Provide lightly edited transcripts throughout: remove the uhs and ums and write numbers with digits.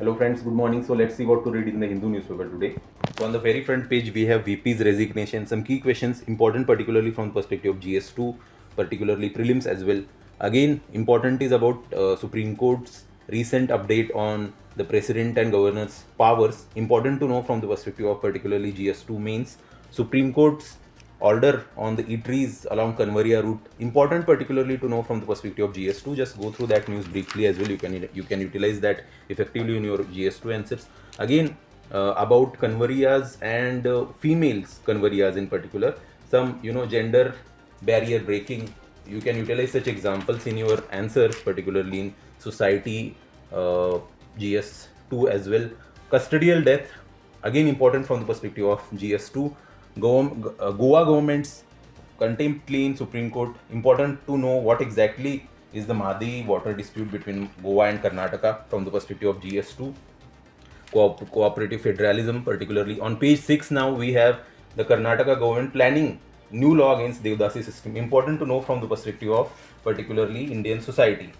Hello friends, good morning. So let's see what to read in the Hindu newspaper today. So on the very front page we have VP's resignation, some key questions important particularly from the perspective of GS2, particularly prelims as well. Again, important is about Supreme Court's recent update on the president and governor's powers. Important to know from the perspective of particularly GS2 mains. Supreme Court's order on the eateries along Kanvaria route, important particularly to know from the perspective of GS2. Just go through that news briefly as well. You can utilize that effectively in your GS2 answers. Again, about Kanvarias and females Kanvarias in particular, some gender barrier breaking. You can utilize such examples in your answers, particularly in society GS2 as well. Custodial death, again important from the perspective of GS2. Goa government's contempt plea in Supreme Court, important to know what exactly is the Mahadi water dispute between Goa and Karnataka from the perspective of GS2. Cooperative federalism, particularly on page 6 now we have the Karnataka government planning new law against Devdasi system, important to know from the perspective of particularly Indian society.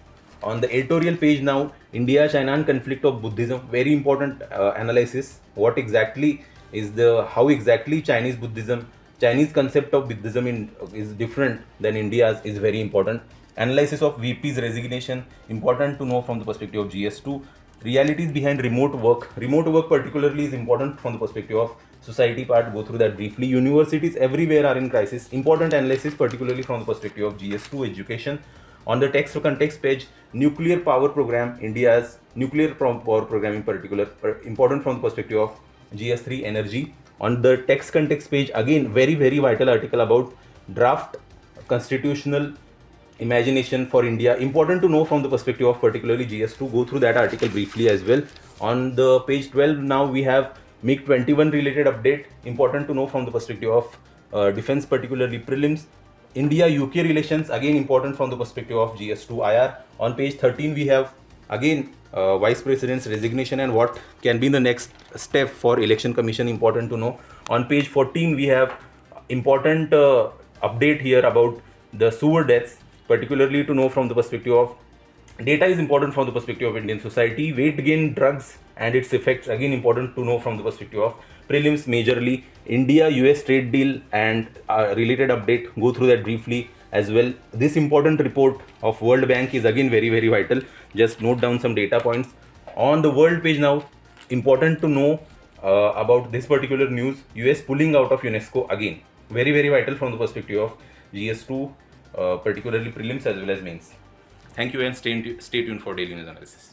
On the editorial page now, India-China and conflict of Buddhism, very important analysis. What exactly is how exactly Chinese Buddhism, Chinese concept of Buddhism is different than India's is very important. Analysis of VP's resignation, important to know from the perspective of GS2. Realities behind remote work. Remote work particularly is important from the perspective of society part. Go through that briefly. Universities everywhere are in crisis. Important analysis particularly from the perspective of GS2 education. On the text or context page, nuclear power program, India's nuclear power program in particular, important from the perspective of GS3 energy. On the text context page, again very vital article about draft constitutional imagination for India, important to know from the perspective of particularly GS2. Go through that article briefly as well. On the page 12 now we have MiG-21 related update, important to know from the perspective of defense, particularly prelims. India-UK relations, again important from the perspective of GS2 IR. On page 13 we have again Vice President's resignation and what can be the next step for Election Commission, important to know. On page 14 we have important update here about the sewer deaths, particularly to know from the perspective of data is important from the perspective of Indian society. Weight gain drugs and its effects, again important to know from the perspective of prelims majorly. India-US trade deal and related update, go through that briefly as well. This important report of World Bank is again very vital. Just note down some data points. On the world page now, important to know about this particular news, US pulling out of UNESCO, again very vital from the perspective of GS2, particularly prelims as well as mains. Thank you and stay tuned for daily news analysis.